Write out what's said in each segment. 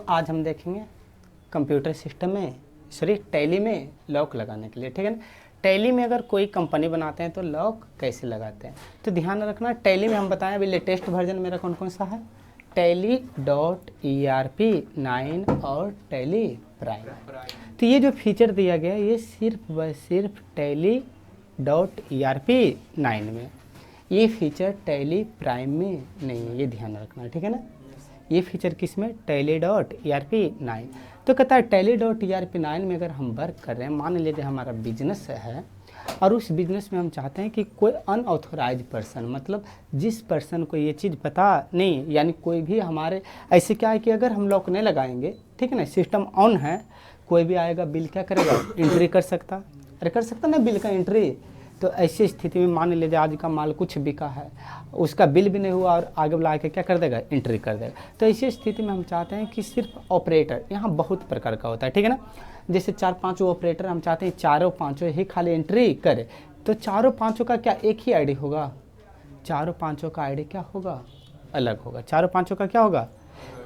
आज हम देखेंगे कंप्यूटर सिस्टम में टैली में लॉक लगाने के लिए, ठीक है ना। टैली में अगर कोई कंपनी बनाते हैं तो लॉक कैसे लगाते हैं, तो ध्यान रखना। टैली में हम बताएं अभी लेटेस्ट वर्जन मेरा कौन कौन सा है, Tally.ERP9 और टैली प्राइम। तो ये जो फीचर दिया गया ये सिर्फ व सिर्फ Tally.ERP9 में, ये फीचर टैली प्राइम में नहीं है, ये ध्यान रखना, ठीक है ना। ये फीचर किस में, Tally.ERP9। तो कहता है Tally.ERP9 में अगर हम वर्क कर रहे हैं, मान लीजिए हमारा बिजनेस है और उस बिज़नेस में हम चाहते हैं कि कोई अनऑथोराइज पर्सन, मतलब जिस पर्सन को ये चीज़ पता नहीं, यानी कोई भी हमारे ऐसे क्या है कि अगर हम लॉक नहीं लगाएंगे, ठीक है ना, सिस्टम ऑन है, कोई भी आएगा बिल क्या करेगा, एंट्री कर सकता, अरे कर सकता ना बिल का एंट्री। तो ऐसी स्थिति में मान लीजिए आज का माल कुछ बिका है, उसका बिल भी नहीं हुआ और आगे बुला के क्या कर देगा, एंट्री कर देगा। तो ऐसी स्थिति में हम चाहते हैं कि सिर्फ ऑपरेटर, यहाँ बहुत प्रकार का होता है, ठीक है ना। जैसे 4-5 ऑपरेटर हम चाहते हैं चारों पाँचों ही खाली एंट्री करे, तो चारों पाँचों का क्या एक ही आईडी होगा, चारों पाँचों का आईडी क्या होगा, अलग होगा, चारों पाँचों का क्या होगा।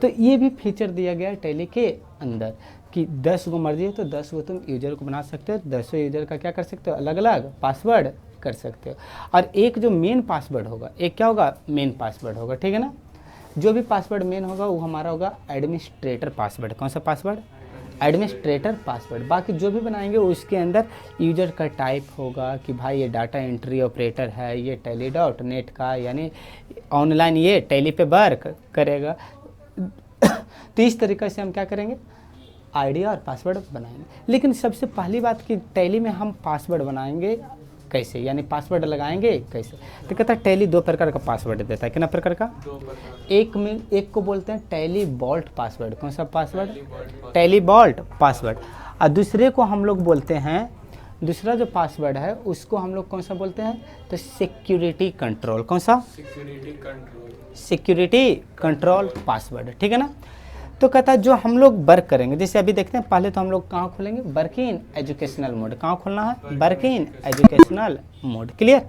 तो ये भी फीचर दिया गया है टैली के अंदर कि 10 गो मर्जी है तो 10 गो तुम यूजर को बना सकते हो, 10 यूजर का क्या कर सकते हो, अलग अलग पासवर्ड कर सकते हो। और एक जो मेन पासवर्ड होगा, एक क्या होगा, मेन पासवर्ड होगा, ठीक है ना। जो भी पासवर्ड मेन होगा वो हमारा होगा एडमिनिस्ट्रेटर पासवर्ड। कौन सा पासवर्ड, एडमिनिस्ट्रेटर पासवर्ड। बाकी जो भी बनाएंगे उसके अंदर यूजर का टाइप होगा कि भाई ये डाटा एंट्री ऑपरेटर है, ये Tally.net का, यानी ऑनलाइन ये टैली पे वर्क करेगा। तो इस तरीके से हम क्या करेंगे, आईडी और पासवर्ड बनाएंगे। लेकिन सबसे पहली बात कि टैली में हम पासवर्ड बनाएंगे कैसे, यानी पासवर्ड लगाएंगे कैसे। तो कहता है टैली 2 प्रकार का पासवर्ड देता है, कितना प्रकार का, 2 प्रकार। एक को बोलते हैं टैली वॉल्ट पासवर्ड। कौन सा पासवर्ड, टैली वॉल्ट पासवर्ड। और दूसरे को हम लोग बोलते हैं, दूसरा जो पासवर्ड है उसको हम लोग कौन सा बोलते हैं, तो सिक्योरिटी कंट्रोल। कौन सा, security control, security control password, ठीक है ना। तो कहता है जो हम लोग वर्क करेंगे, जैसे अभी देखते हैं, पहले तो हम लोग कहाँ खोलेंगे, वर्क इन एजुकेशनल मोड। कहाँ खोलना है, work in educational mode, clear.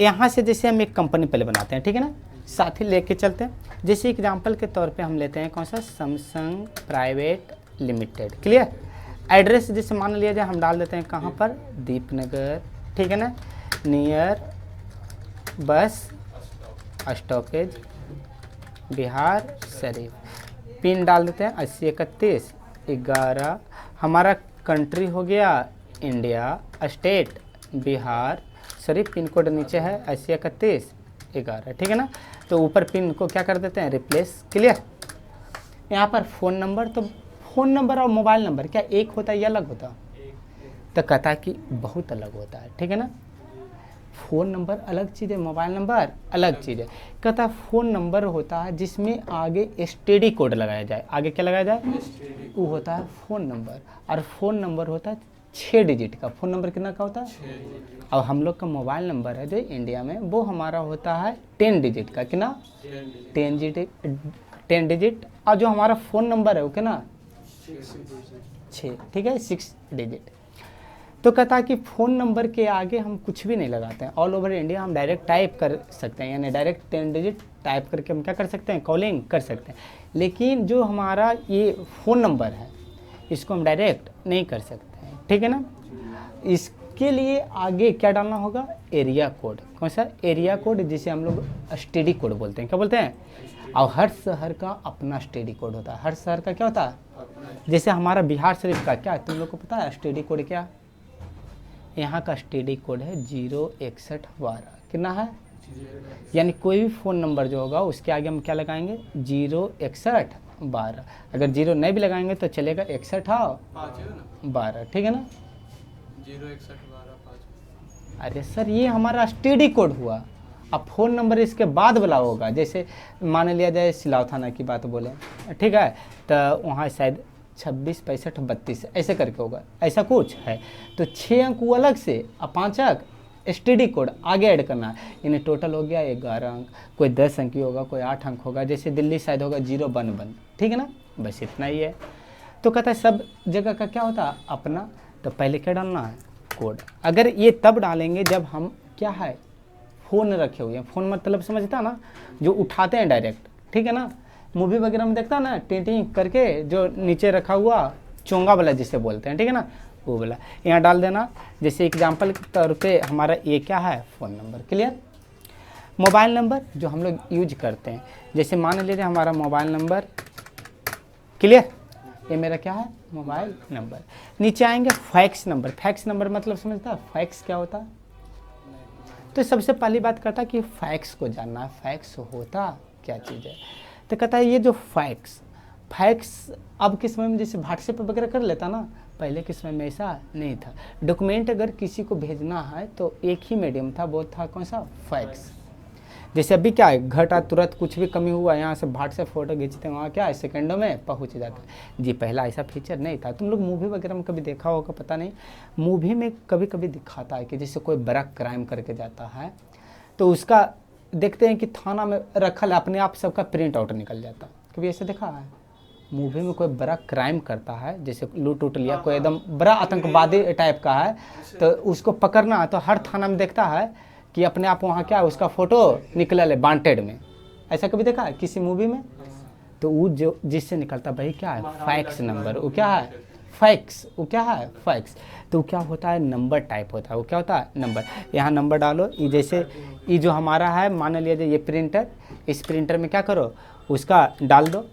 यहाँ से जैसे हम एक कंपनी पहले बनाते हैं, ठीक है ना, साथ ही लेके चलते हैं। जैसे एग्जांपल के तौर पे हम लेते हैं कौन सा, Samsung private limited, clear. Address जैसे मान लिया जाए हम डाल देते हैं कहाँ पर, दीपनगर, ठीक है ना, नियर बस स्टॉपेज बिहार शरीफ। पिन डाल देते हैं 803111। हमारा कंट्री हो गया India, state Bihar Sharif, pin code नीचे है 803111, ठीक है ना। तो ऊपर पिन को क्या कर देते हैं, रिप्लेस, क्लियर। यहाँ पर फ़ोन नंबर, तो फ़ोन नंबर और मोबाइल नंबर क्या एक होता है या अलग होता है, तो कहता है कि बहुत अलग होता है, ठीक है ना। फ़ोन नंबर अलग चीज़ है, मोबाइल नंबर अलग चीज़ है। कहता है फ़ोन नंबर होता है जिसमें आगे एसटीडी कोड लगाया जाए, आगे क्या लगाया जाए, वो होता है फ़ोन नंबर। और फ़ोन नंबर होता है 6 डिजिट का। फ़ोन नंबर कितना का होता है, और हम लोग का मोबाइल नंबर है जो इंडिया में, वो हमारा होता है 10 डिजिट का, कितना, 10 डिजिट। और जो हमारा फ़ोन नंबर है वो कितना, 6, ठीक है, 6 डिजिट। तो कहता है कि फ़ोन नंबर के आगे हम कुछ भी नहीं लगाते हैं, ऑल ओवर इंडिया हम डायरेक्ट टाइप कर सकते हैं, यानी डायरेक्ट 10 डिजिट टाइप करके हम क्या कर सकते हैं, कॉलिंग कर सकते हैं। लेकिन जो हमारा ये फ़ोन नंबर है इसको हम डायरेक्ट नहीं कर सकते हैं, ठीक है ना। इसके लिए आगे क्या डालना होगा, एरिया कोड। कौन सा, एरिया कोड, जिसे हम लोग एसटीडी कोड बोलते हैं, क्या बोलते हैं। और हर शहर का अपना एसटीडी कोड होता है, हर शहर का क्या होता है। जैसे हमारा बिहार शरीफ का क्या, तुम लोग को पता है एसटीडी कोड क्या, यहाँ का एसटीडी कोड है 06112, कितना है, यानी कोई भी फ़ोन नंबर जो होगा उसके आगे हम क्या लगाएंगे, 06112। अगर 0 नहीं भी लगाएंगे तो चलेगा, 6112, ठीक है ना, 06112। अरे सर ये हमारा एसटीडी कोड हुआ। अब फ़ोन नंबर इसके बाद वाला होगा, जैसे मान लिया जाए सिलाव थाना की बात बोले, ठीक है, तो वहाँ शायद 26 65 32 ऐसे करके होगा, ऐसा कुछ है। तो 6 अंक वो अलग से और 5 अंक एसटीडी कोड आगे ऐड करना है, यानी टोटल हो गया 11 अंक। कोई 10 अंक ही होगा, कोई 8 अंक होगा, जैसे दिल्ली शायद होगा 011, ठीक है ना, बस इतना ही है। तो कहता है सब जगह का क्या होता है अपना, तो पहले क्या डालना है, कोड। अगर ये तब डालेंगे जब हम क्या है, फ़ोन रखे हुए हैं, फ़ोन मतलब समझता ना, जो उठाते हैं डायरेक्ट, ठीक है ना। मूवी वगैरह में देखता ना टी करके जो नीचे रखा हुआ चोंगा वाला जिसे बोलते हैं, ठीक है ना, वो वाला यहाँ डाल देना। जैसे एग्जांपल के तौर पे हमारा ये क्या है, phone number. Clear. Mobile number जो हम लोग यूज करते हैं, जैसे मान लीजिए हमारा मोबाइल नंबर, क्लियर, ये मेरा क्या है, मोबाइल नंबर। नीचे आएंगे फैक्स नंबर। फैक्स नंबर मतलब समझता है फैक्स क्या होता है? तो सबसे पहली बात कहता है कि फैक्स को जानना है, फैक्स होता क्या चीज़ है। तो कहता है ये जो फैक्स अब के समय में जैसे व्हाट्सएप वगैरह कर लेता ना, पहले के समय में ऐसा नहीं था। डॉक्यूमेंट अगर किसी को भेजना है तो एक ही मीडियम था, वो था कौन सा, फैक्स। जैसे अभी क्या है, घटा तुरंत कुछ भी कमी हुआ यहाँ से व्हाट्सएप फोटो खींचते हैं, वहाँ क्या है सेकंडों में पहुँच जाता है। जी पहला ऐसा फीचर नहीं था। तुम लोग मूवी वगैरह में कभी देखा होगा पता नहीं, मूवी में कभी कभी दिखाता है कि जैसे कोई बड़ा क्राइम करके जाता है तो उसका देखते हैं कि थाना में रखल अपने आप सबका प्रिंट आउट निकल जाता। कभी ऐसे देखा है? मूवी में कोई बड़ा क्राइम करता है, जैसे लूट उट लिया, कोई एकदम बड़ा आतंकवादी टाइप का है, तो उसको पकड़ना है तो हर थाना में देखता है कि अपने आप वहाँ क्या है उसका फ़ोटो निकल है वांटेड में। ऐसा कभी देखा है किसी मूवी में? तो वो जो जिससे निकलता भाई क्या है, फैक्स नंबर। वो क्या है, फैक्स। वो क्या है, फैक्स। तो क्या होता है, नंबर टाइप होता है। वो क्या होता है, नंबर। यहाँ नंबर डालो। ये जैसे ये जो हमारा है मान लीजिए ये प्रिंटर, इस प्रिंटर में क्या करो, उसका डाल दो,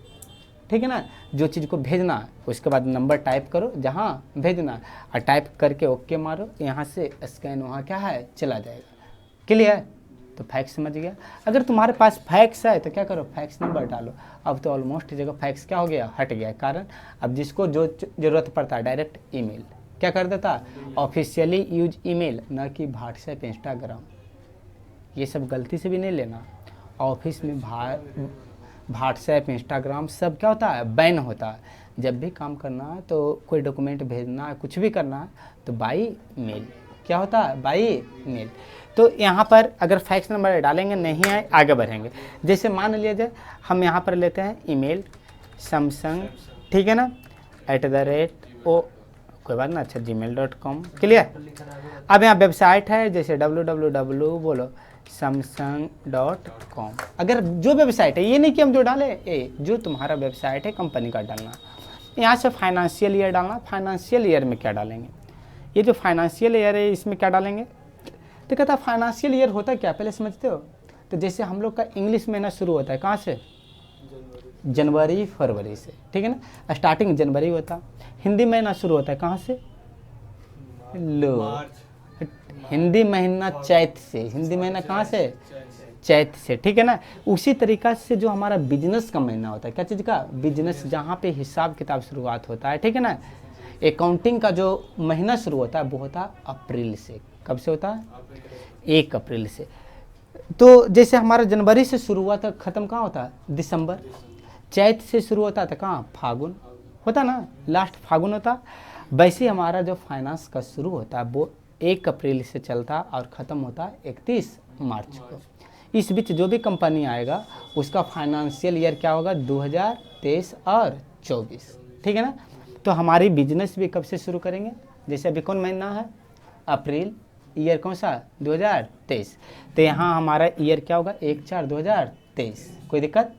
ठीक है ना, जो चीज़ को भेजना है उसके बाद नंबर टाइप करो जहाँ भेजना है, और टाइप करके ओके मारो, यहाँ से स्कैन वहाँ क्या है चला जाएगा। क्लियर है? तो फैक्स समझ गया। अगर तुम्हारे पास फैक्स है तो क्या करो, फैक्स नंबर डालो। अब तो ऑलमोस्ट जगह फैक्स क्या हो गया, हट गया। कारण अब जिसको जो ज़रूरत पड़ता है डायरेक्ट ईमेल क्या कर देता, ऑफिशियली यूज ईमेल, ना कि व्हाट्सएप इंस्टाग्राम। ये सब गलती से भी नहीं लेना। ऑफिस में व्हाट्सएप इंस्टाग्राम सब क्या होता है, बैन होता है। जब भी काम करना है तो कोई डॉक्यूमेंट भेजना है, कुछ भी करना है तो बाई मेल। क्या होता है, बाई मेल। तो यहाँ पर अगर फैक्स नंबर डालेंगे नहीं आए, आगे बढ़ेंगे। जैसे मान लीजिए हम यहाँ पर लेते हैं ईमेल सैमसंग, ठीक है ना, @ कोई बात ना, अच्छा gmail.com। क्लियर। अब यहाँ वेबसाइट है जैसे www बोलो samsung.com। अगर जो वेबसाइट है, ये नहीं कि हम जो डालें, जो तुम्हारा वेबसाइट है कंपनी का डालना। यहाँ से फाइनेंशियल ईयर डालना। फाइनेंशियल ईयर में क्या डालेंगे, ये जो फाइनेंशियल ईयर है इसमें क्या डालेंगे। तो कहता है फाइनेंशियल ईयर होता क्या, पहले समझते हो? तो जैसे हम लोग का इंग्लिश महीना शुरू होता है कहाँ से, जनवरी फरवरी से, ठीक है ना, स्टार्टिंग जनवरी होता। हिंदी महीना शुरू होता है कहाँ से, लो, हिंदी महीना चैत से। हिंदी महीना कहाँ से, चैत से, ठीक है ना। उसी तरीका से जो हमारा बिजनेस का महीना होता है, क्या चीज़ का, बिजनेस, जहाँ पे हिसाब किताब शुरुआत होता है, ठीक है ना। अकाउंटिंग का जो महीना शुरू होता है वो होता है अप्रैल से। कब से होता है, 1 अप्रैल से। तो जैसे हमारा जनवरी से शुरू हुआ था, ख़त्म कहाँ होता है, दिसंबर। चैत से शुरू होता था कहाँ, फागुन होता ना, लास्ट फागुन होता। वैसे हमारा जो फाइनेंस का शुरू होता है वो 1 अप्रैल से चलता और ख़त्म होता है 31 मार्च को। इस बीच जो भी कंपनी आएगा उसका फाइनेंशियल ईयर क्या होगा, 2023 और 24, ठीक है ना। तो हमारी बिजनेस भी कब से शुरू करेंगे, जैसे अभी कौन महीना है, अप्रैल, ईयर कौन सा, 2023। तो यहाँ हमारा ईयर क्या होगा, 1/4/2023। कोई दिक्कत,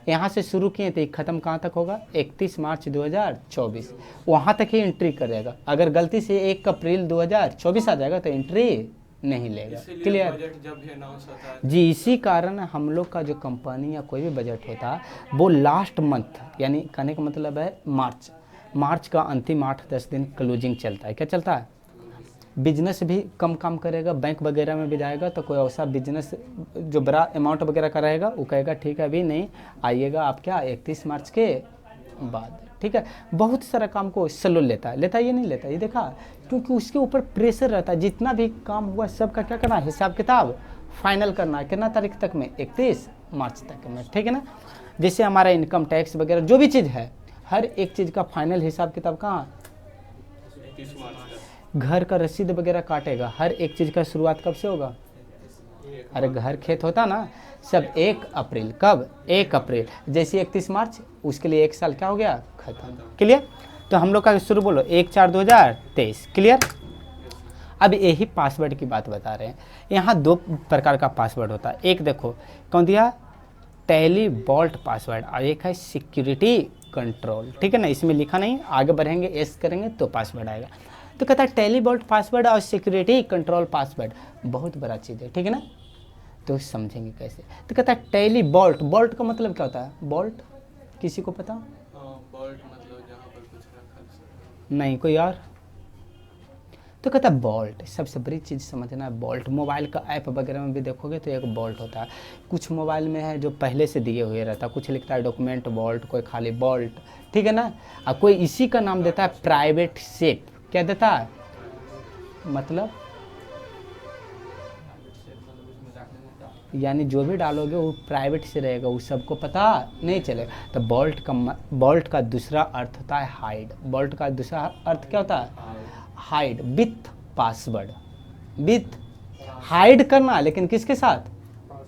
यहाँ से शुरू किए तो ख़त्म कहाँ तक होगा, 31 मार्च 2024। वहाँ तक ही एंट्री करेगा। अगर गलती से 1 अप्रैल 2024 आ जाएगा तो एंट्री नहीं लेगा। क्लियर। जब भी अनाउंस होता है जी, इसी कारण हम लोग का जो कंपनी या कोई भी बजट होता है वो लास्ट मंथ, यानी कहने का मतलब है मार्च का अंतिम 8-10 दिन क्लोजिंग चलता है। क्या चलता है, बिजनेस भी कम काम करेगा, बैंक वगैरह में भी जाएगा तो कोई ऐसा बिजनेस जो बड़ा अमाउंट वगैरह का रहेगा वो कहेगा ठीक है अभी नहीं आइएगा, आप क्या 31 मार्च के बाद, ठीक है। बहुत सारा काम को स्लो लेता है, ये नहीं लेता, ये देखा, क्योंकि उसके ऊपर प्रेशर रहता है। जितना भी काम हुआ सबका क्या करना है, हिसाब किताब फाइनल करना है। कितना तारीख तक में, 31 मार्च तक में, ठीक है ना। जैसे हमारा इनकम टैक्स वगैरह जो भी चीज़ है, हर एक चीज़ का फाइनल हिसाब किताब कहाँ, 31 मार्च तक। घर का रसीद वगैरह काटेगा, हर एक चीज़ का शुरुआत कब से होगा, अरे घर खेत होता ना, सब 1 अप्रैल। कब, 1 अप्रैल। जैसे 31 मार्च, उसके लिए 1 साल क्या हो गया, खत्म। क्लियर। तो हम लोग का शुरू बोलो 1/4/2023। क्लियर। अब यही पासवर्ड की बात बता रहे हैं। यहाँ 2 प्रकार का पासवर्ड होता है। एक देखो कौन दिया, टैली वॉल्ट पासवर्ड और एक है सिक्योरिटी कंट्रोल, ठीक है ना, इसमें लिखा नहीं, आगे बढ़ेंगे एस करेंगे तो पासवर्ड आएगा। तो कहता है टैली वॉल्ट पासवर्ड और सिक्योरिटी कंट्रोल पासवर्ड बहुत बड़ा चीज़ है, ठीक है ना, तो समझेंगे कैसे। तो कहता है टैली वॉल्ट, वॉल्ट का मतलब क्या होता है, वॉल्ट किसी को पता? बोल्ट मतलब जहाँ पर कुछ रखा नहीं, कोई और? तो कहता है बोल्ट, सबसे बड़ी चीज़ समझना है बोल्ट। मोबाइल का ऐप वगैरह में भी देखोगे तो एक बोल्ट होता है। कुछ मोबाइल में है जो पहले से दिए हुए रहता है, कुछ लिखता है डॉक्यूमेंट बोल्ट, कोई खाली बोल्ट, ठीक है ना, और कोई इसी का नाम देता है प्राइवेट सेफ। क्या देता है मतलब, यानी जो भी डालोगे वो प्राइवेट से रहेगा, वो सबको पता नहीं चलेगा। तो बोल्ट का दूसरा अर्थ होता है हाइड। बोल्ट का दूसरा अर्थ क्या होता है, hide with password, with hide करना, लेकिन किसके साथ,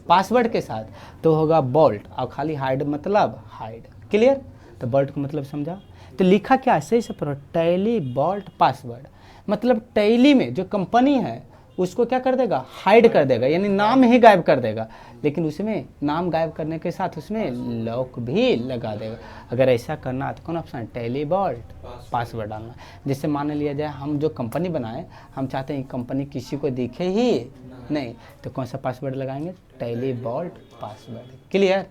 पासवर्ड के साथ, तो होगा बोल्ट। और खाली हाइड मतलब हाइड, क्लियर। तो बोल्ट का मतलब समझा। तो लिखा क्या है, सही से पढ़ो, टैली बोल्ट पासवर्ड, मतलब टैली में जो कंपनी है उसको क्या कर देगा, हाइड कर देगा, यानी नाम ही गायब कर देगा, लेकिन उसमें नाम गायब करने के साथ उसमें लॉक भी लगा देगा। अगर ऐसा करना है तो कौन ऑप्शन, टैली वॉल्ट पासवर्ड डालना। जैसे मान लिया जाए हम जो कंपनी बनाए, हम चाहते हैं कंपनी किसी को दिखे ही नहीं, तो कौन सा पासवर्ड लगाएंगे, टैली वॉल्ट पासवर्ड, क्लियर।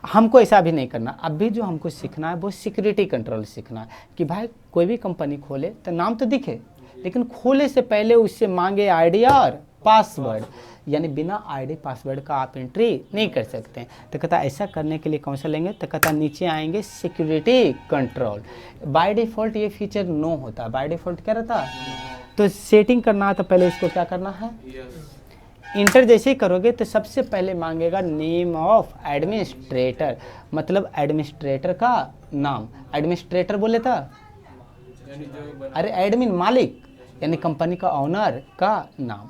हमको ऐसा भी नहीं करना, अभी जो हमको सीखना है वो सिक्योरिटी कंट्रोल सीखना है, कि भाई कोई भी कंपनी खोले तो नाम तो दिखे, लेकिन खोले से पहले उससे मांगे आईडी और पासवर्ड, यानी बिना आईडी पासवर्ड का आप एंट्री नहीं कर सकते हैं। तो कहता ऐसा करने के लिए कौन सा लेंगे, तो कहता नीचे आएंगे सिक्योरिटी कंट्रोल। बाय डिफ़ॉल्ट ये फीचर नो होता है, बाय डिफ़ॉल्ट क्या रहता है, तो सेटिंग करना है तो पहले इसको क्या करना है, इंटर जैसे ही करोगे तो सबसे पहले मांगेगा नेम ऑफ एडमिनिस्ट्रेटर, मतलब एडमिनिस्ट्रेटर का नाम। एडमिनिस्ट्रेटर बोले था, अरे एडमिन मालिक, यानी कंपनी का ऑनर का नाम,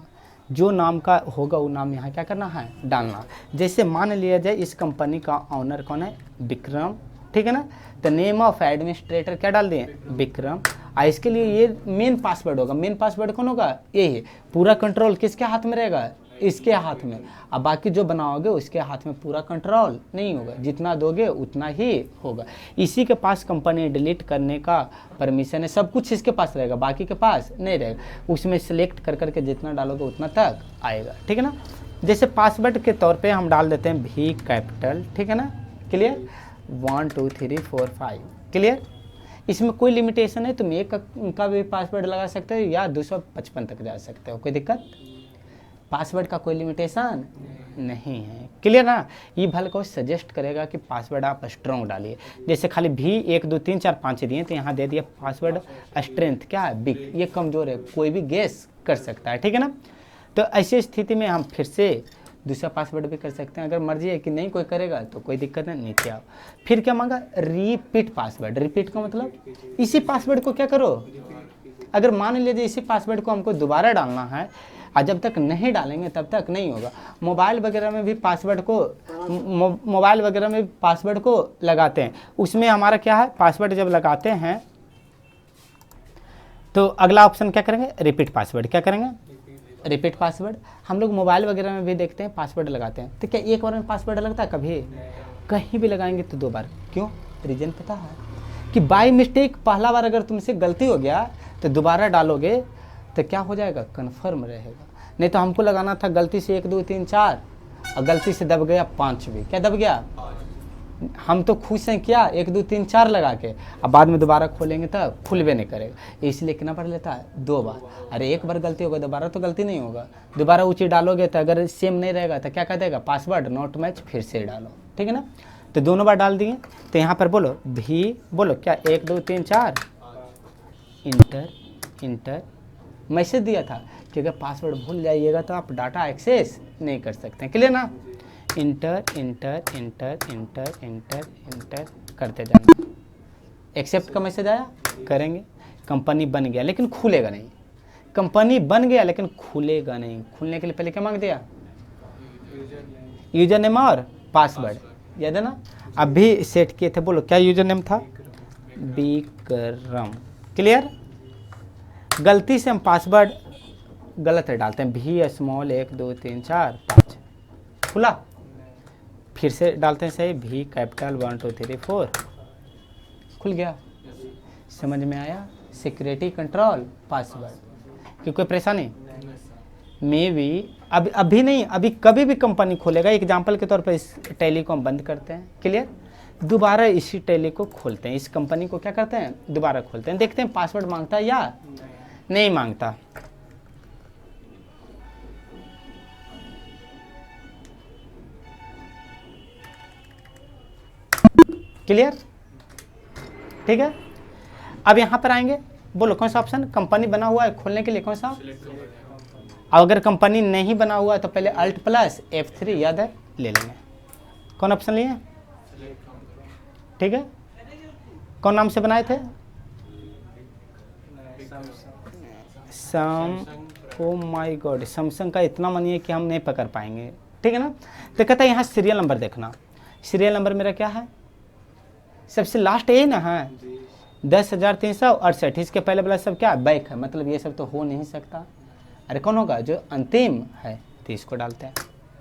जो नाम का होगा वो नाम यहाँ क्या करना है, डालना। जैसे मान लिया जाए इस कंपनी का ऑनर कौन है, विक्रम, ठीक है ना, तो नेम ऑफ एडमिनिस्ट्रेटर क्या डाल दिए, विक्रम। और इसके लिए ये मेन पासवर्ड होगा, मेन पासवर्ड कौन होगा, ये है। पूरा कंट्रोल किसके हाथ में रहेगा, इसके हाथ में, अब बाकी जो बनाओगे उसके हाथ में पूरा कंट्रोल नहीं होगा, जितना दोगे उतना ही होगा। इसी के पास कंपनी डिलीट करने का परमिशन है, सब कुछ इसके पास रहेगा, बाकी के पास नहीं रहेगा। उसमें सिलेक्ट कर करके जितना डालोगे उतना तक आएगा, ठीक है ना। जैसे पासवर्ड के तौर पे हम डाल देते हैं भी कैपिटल, ठीक है ना, क्लियर, 1 2 3 4 5, क्लियर। इसमें कोई लिमिटेशन है, तुम एक का भी पासवर्ड लगा सकते हो या 255 तक जा सकते हो, कोई दिक्कत, पासवर्ड का कोई लिमिटेशन नहीं है, क्लियर ना। ये भले को सजेस्ट करेगा कि पासवर्ड आप स्ट्रॉन्ग डालिए, जैसे खाली भी 1 2 3 4 5 दिए तो यहाँ दे दिया पासवर्ड स्ट्रेंथ क्या है, बिग, ये कमज़ोर है, कोई भी गेस कर सकता है, ठीक है ना। तो ऐसी स्थिति में हम फिर से दूसरा पासवर्ड भी कर सकते हैं, अगर मर्जी है कि नहीं कोई करेगा तो कोई दिक्कत नहीं, नीचे आओ। फिर क्या मांगा, रिपीट पासवर्ड। रिपीट का मतलब इसी पासवर्ड को क्या करो, अगर मान लीजिए इसी पासवर्ड को हमको दोबारा डालना है, और जब तक नहीं डालेंगे तब तक नहीं होगा। मोबाइल वगैरह में भी पासवर्ड को मोबाइल वगैरह में पासवर्ड को लगाते हैं, उसमें हमारा क्या है, पासवर्ड जब लगाते हैं तो अगला ऑप्शन क्या करेंगे, रिपीट पासवर्ड, क्या करेंगे, रिपीट पासवर्ड। हम लोग मोबाइल वगैरह में भी देखते हैं पासवर्ड लगाते हैं, तो क्या एक बार में पासवर्ड लगता है, कभी कहीं भी लगाएंगे तो 2 बार, क्यों, रीजन पता है कि बाय मिस्टेक पहला बार अगर तुमसे गलती हो गया तो दोबारा डालोगे तो क्या हो जाएगा, कन्फर्म रहेगा। नहीं तो हमको लगाना था गलती से 1 2 3 4 और गलती से दब गया 5 भी, क्या दब गया, हम तो खुश हैं क्या 1 2 3 4 लगा के, अब बाद में दोबारा खोलेंगे तब खुलबे नहीं करेगा, इसलिए कितना पढ़ लेता है 2 बार। अरे एक बार गलती होगा, दोबारा तो गलती नहीं होगा, दोबारा ऊँची डालोगे तो अगर सेम नहीं रहेगा तो क्या कर देगा, पासवर्ड नॉट मैच, फिर से डालो, ठीक है ना। तो दोनों बार डाल दिए, तो यहाँ पर बोलो भी, बोलो क्या 1 2 3 4 इंटर, इंटर मैसेज दिया था कि अगर पासवर्ड भूल जाइएगा तो आप डाटा एक्सेस नहीं कर सकते हैं, क्लियर ना। Inter inter inter inter inter inter करते जाएंगे, एक्सेप्ट का मैसेज आया, करेंगे, कंपनी बन गया लेकिन खुलेगा नहीं, कंपनी बन गया लेकिन खुलेगा नहीं। खुलने के लिए पहले क्या मांग दिया, यूजर नेम और पासवर्ड, याद है ना। अभी सेट किए थे, बोलो क्या यूजर नेम था, विक्रम, क्लियर। गलती से हम पासवर्ड गलत है डालते हैं, भी स्मॉल 1 2 3 4 5, खुला, फिर से डालते हैं सही, भी कैपिटल 1 2 3 4, खुल गया। समझ में आया? सिक्योरिटी कंट्रोल पासवर्ड की कोई परेशानी? मे भी अभी नहीं, अभी कभी भी कंपनी खोलेगा, एग्जाम्पल के तौर पर इस टैली को हम बंद करते हैं, क्लियर, दोबारा इसी टैली को खोलते हैं, इस कंपनी को क्या करते हैं, दोबारा खोलते हैं, देखते हैं पासवर्ड मांगता है या नहीं मांगता। क्लियर, ठीक है। अब यहां पर आएंगे, बोलो कौन सा ऑप्शन, कंपनी बना हुआ है खोलने के लिए कौन सा? अगर कंपनी नहीं बना हुआ है तो पहले अल्ट प्लस F3 याद है ले लेंगे। कौन ऑप्शन लिए? ठीक है, कौन नाम से बनाए थे? सम, ओ माय गॉड, सैमसंग का इतना मानिए कि हम नहीं पकड़ पाएंगे, ठीक है ना। तो कहता है यहाँ सीरियल नंबर देखना, सीरियल नंबर मेरा क्या है, सबसे लास्ट ए ना है 10,368, इसके पहले वाला सब क्या बैक है, मतलब ये सब तो हो नहीं सकता। अरे कौन होगा जो अंतिम है, तो इसको डालते हैं।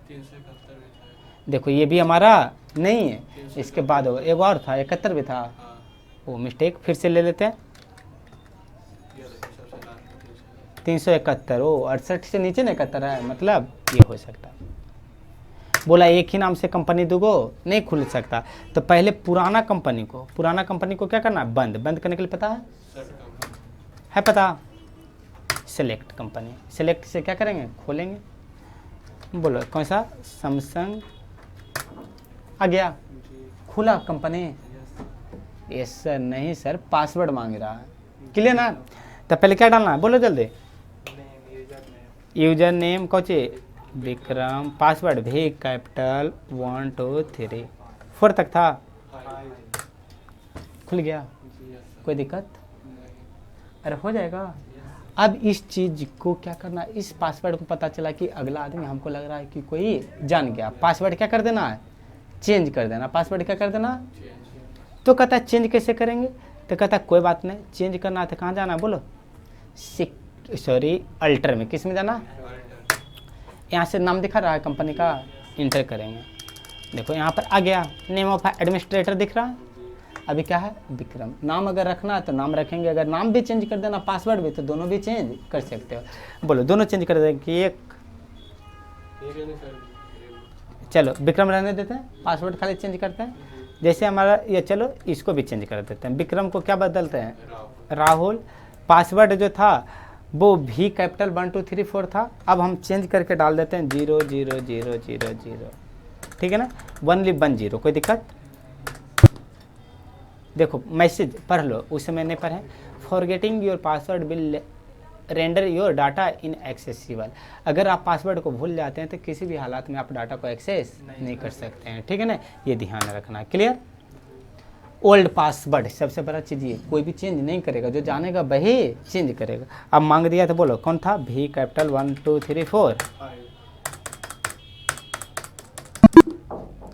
371 देखो ये भी हमारा नहीं है, इसके बाद होगा एक और था 71 भी था, वो मिस्टेक, फिर से ले लेते हैं 371, ओ 68 से नीचे नहीं 71 है, मतलब ये हो सकता है। बोला एक ही नाम से कंपनी दूगो नहीं खुल सकता, तो पहले पुराना कंपनी को क्या करना है, बंद करने के लिए पता है पता, सेलेक्ट कंपनी, सेलेक्ट से क्या करेंगे, खोलेंगे। बोलो कौन सा, सैमसंग आ गया, खुला कंपनी। यस सर, नहीं सर पासवर्ड मांग रहा है, क्लियर ना। तो पहले क्या डालना है, बोलो जल्दी, यूजर नेम कौचे विक्रम, पासवर्ड भी कैपिटल 1 2 3 4 तक था, खुल गया, कोई दिक्कत? अरे हो जाएगा। अब इस चीज को क्या करना, इस पासवर्ड को पता चला कि अगला आदमी हमको लग रहा है कि कोई जान गया, पासवर्ड क्या कर देना है, चेंज कर देना, पासवर्ड क्या कर देना। तो कहता है चेंज कैसे करेंगे, तो कहता है कोई बात नहीं, चेंज करना है तो कहाँ जाना है, बोलो अल्टर में, किस में जाना, यहाँ से नाम दिखा रहा है कंपनी का, इंटर करेंगे, देखो यहाँ पर आ गया, नेम ऑफ एडमिनिस्ट्रेटर दिख रहा है, अभी क्या है विक्रम, नाम अगर रखना है तो नाम रखेंगे, अगर नाम भी चेंज कर देना पासवर्ड भी, तो दोनों भी चेंज कर सकते हो। बोलो दोनों चेंज कर देंगे कि एक, चलो विक्रम रहने देते हैं, पासवर्ड खाली चेंज करते हैं, जैसे हमारा ये, चलो इसको भी चेंज कर देते हैं, विक्रम को क्या बदलते हैं, राहुल, पासवर्ड जो था वो भी कैपिटल 1 2 3 4 था, अब हम चेंज करके डाल देते हैं 0 0 0 0 0, ठीक है ना, 110, कोई दिक्कत? देखो मैसेज पढ़ लो, उस समय नहीं पढ़े, forgetting your password will render your data inaccessible, अगर आप पासवर्ड को भूल जाते हैं तो किसी भी हालात में आप डाटा को एक्सेस नहीं कर सकते हैं, ठीक है ना, ये ध्यान रखना, क्लियर। ओल्ड पासवर्ड सबसे बड़ा चीज़ ये, कोई भी चेंज नहीं करेगा, जो जानेगा वही चेंज करेगा। अब मांग दिया तो बोलो कौन था, भी कैपिटल 1 2 3 4,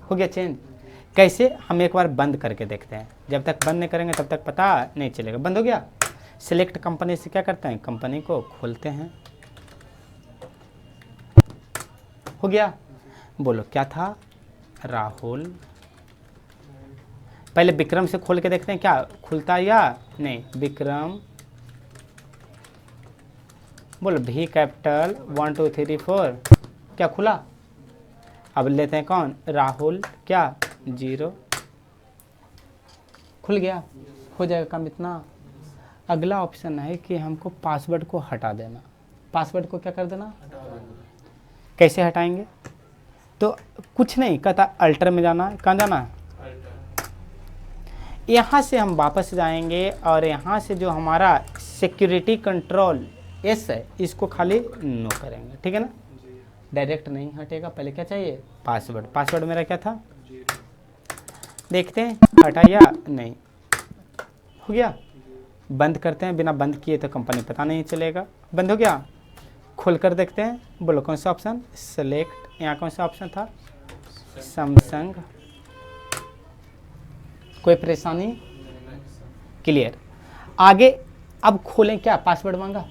हो गया चेंज। कैसे, हम एक बार बंद करके देखते हैं, जब तक बंद नहीं करेंगे तब तक पता नहीं चलेगा। बंद हो गया, सिलेक्ट कंपनी से क्या करते हैं, कंपनी को खोलते हैं, हो गया। बोलो क्या था, राहुल, पहले विक्रम से खोल के देखते हैं क्या खुलता है या नहीं, विक्रम, बोलो भी कैपिटल 1 2 3 4, क्या खुला। अब लेते हैं कौन, राहुल, क्या 0, खुल गया, हो जाएगा काम इतना। अगला ऑप्शन है कि हमको पासवर्ड को हटा देना, पासवर्ड को क्या कर देना, कैसे हटाएंगे, तो कुछ नहीं, कहता अल्टर में जाना, कहाँ जाना, यहाँ से हम वापस जाएंगे और यहाँ से जो हमारा सिक्योरिटी कंट्रोल एस है इसको खाली नो करेंगे, ठीक है ना, डायरेक्ट नहीं हटेगा, पहले क्या चाहिए, पासवर्ड, पासवर्ड मेरा क्या था, देखते हैं हटा या नहीं, हो गया। बंद करते हैं, बिना बंद किए तो कंपनी पता नहीं चलेगा, बंद हो गया। खोल कर देखते हैं, बोलो कौन सा ऑप्शन, सेलेक्ट, यहाँ कौन सा ऑप्शन था, सैमसंग, कोई परेशानी, क्लियर। आगे अब खोलें क्या, पासवर्ड मांगा,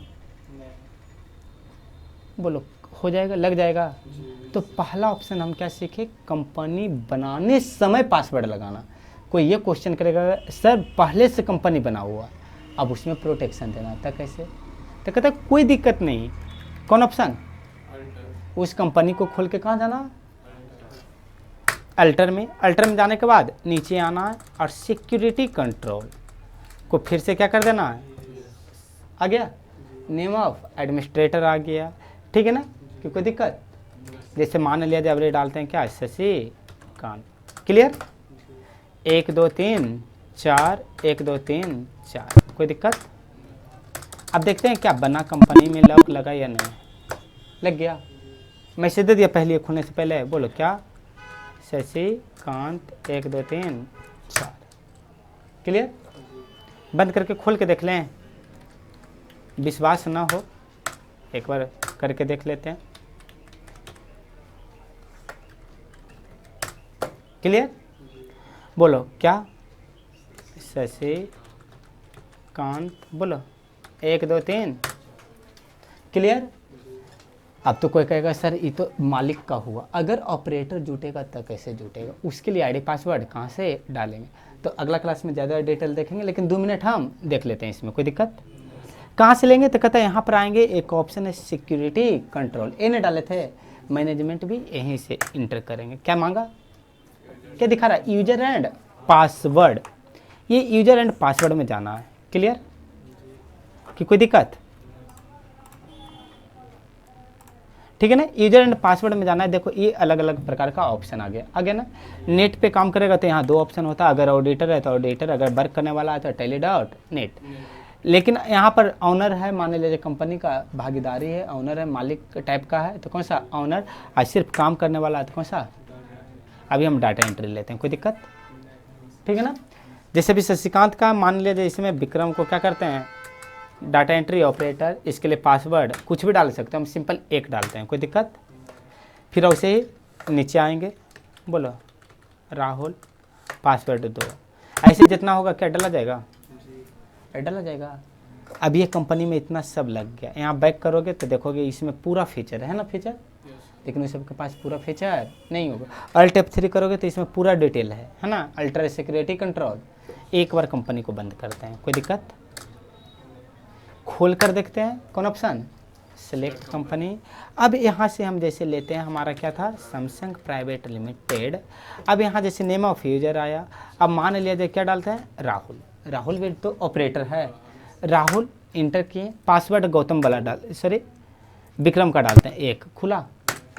बोलो हो जाएगा, लग जाएगा। तो पहला ऑप्शन हम क्या सीखे, कंपनी बनाने समय पासवर्ड लगाना। कोई ये क्वेश्चन करेगा सर पहले से कंपनी बना हुआ, अब उसमें प्रोटेक्शन देना था कैसे, तो कहता है कोई दिक्कत नहीं। कौन ऑप्शन, उस कंपनी को खोल के कहाँ जाना, अल्टर में। अल्टर में जाने के बाद नीचे आना है और सिक्योरिटी कंट्रोल को फिर से क्या कर देना है, आ गया, नेम ऑफ एडमिनिस्ट्रेटर आ गया, ठीक है ना, कि कोई दिक्कत। जैसे मान लिया जाए एवरेज डालते हैं क्या, शशिकांत, क्लियर, 1 2 3 4 1 2 3 4, कोई दिक्कत। अब देखते हैं क्या बना, कंपनी में लॉक लगा या नहीं, लग गया। मैसेज दे दिया पहले खुलने से पहले, बोलो क्या, शशिकांत 1 2 3 4, क्लियर। बंद करके खोल के देख लें, विश्वास ना हो एक बार करके देख लेते हैं, क्लियर। बोलो क्या, शशिकांत, बोलो 1 2 3, क्लियर। अब तो कोई कहेगा सर ये तो मालिक का हुआ, अगर ऑपरेटर जुटेगा तब कैसे जुटेगा, उसके लिए आईडी पासवर्ड कहाँ से डालेंगे, तो अगला क्लास में ज़्यादा डिटेल देखेंगे, लेकिन 2 मिनट हम देख लेते हैं इसमें, कोई दिक्कत। कहाँ से लेंगे, तो कहता है यहाँ पर आएंगे, एक ऑप्शन है सिक्योरिटी कंट्रोल, ये नहीं डाले थे, मैनेजमेंट भी यहीं से इंटर करेंगे। क्या मांगा, क्या दिखा रहा है, यूजर एंड पासवर्ड, ये यूजर एंड पासवर्ड में जाना है, क्लियर, कि कोई दिक्कत, ठीक है ना। यूजर एंड पासवर्ड में जाना है, देखो ये अलग अलग प्रकार का ऑप्शन आ गया ना। नेट पे काम करेगा तो यहाँ 2 ऑप्शन होता है, अगर ऑडिटर है तो ऑडिटर, अगर वर्क करने वाला है तो tele.net। लेकिन यहाँ पर ऑनर है, मान लीजिए कंपनी का भागीदारी है, ऑनर है, मालिक टाइप का है, तो कौन सा ऑनर, और सिर्फ काम करने वाला है तो कौन सा, अभी हम डाटा एंट्री लेते हैं, कोई दिक्कत, ठीक है ना। जैसे भी शशिकांत का मान लीजिए, इसमें विक्रम को क्या करते हैं, डाटा एंट्री ऑपरेटर, इसके लिए पासवर्ड कुछ भी डाल सकते हैं, हम सिंपल 1 डालते हैं, कोई दिक्कत। फिर वैसे ही नीचे आएंगे, बोलो राहुल, पासवर्ड 2, ऐसे जितना होगा क्या डाला जाएगा, डाला जाएगा। अब ये कंपनी में इतना सब लग गया, यहाँ बैक करोगे तो देखोगे इसमें पूरा फीचर है ना, फीचर, लेकिन उस सबके पास पूरा फीचर नहीं होगा। अल्ट F3 करोगे तो इसमें पूरा डिटेल है ना, अल्ट्रा सिक्योरिटी कंट्रोल। एक बार कंपनी को बंद करते हैं, कोई दिक्कत। खोल कर देखते हैं कौन ऑप्शन, सेलेक्ट कंपनी। अब यहाँ से हम जैसे लेते हैं, हमारा क्या था, सैमसंग प्राइवेट लिमिटेड। अब यहाँ जैसे नेम ऑफ यूजर आया, अब मान लिया जाए क्या डालते हैं, राहुल, राहुल भी तो ऑपरेटर है, राहुल इंटर किए, पासवर्ड गौतम वाला डाल, सॉरी विक्रम का डालते हैं, 1 खुला,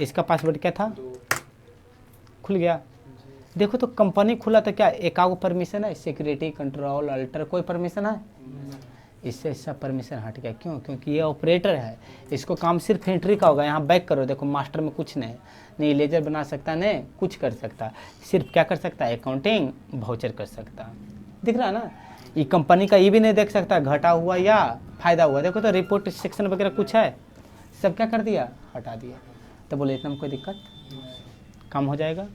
इसका पासवर्ड क्या था, खुल गया। देखो तो कंपनी खुला तो क्या एकागो परमिशन है, सिक्योरिटी कंट्रोल अल्टर, कोई परमिशन है, इससे सब परमिशन हट गया। क्यों, क्योंकि ये ऑपरेटर है, इसको काम सिर्फ एंट्री का होगा। यहाँ बैक करो, देखो मास्टर में कुछ नहीं लेजर बना सकता, नहीं कुछ कर सकता, सिर्फ क्या कर सकता है, अकाउंटिंग वाउचर कर सकता, दिख रहा है ना। ये कंपनी का ये भी नहीं देख सकता घटा हुआ या फायदा हुआ, देखो तो रिपोर्ट सेक्शन वगैरह कुछ है, सब क्या कर दिया, हटा दिया। तो बोले इतना में कोई दिक्कत, कम हो जाएगा।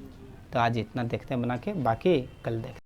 तो आज इतना देखते हैं बना के, बाकी कल देखते हैं।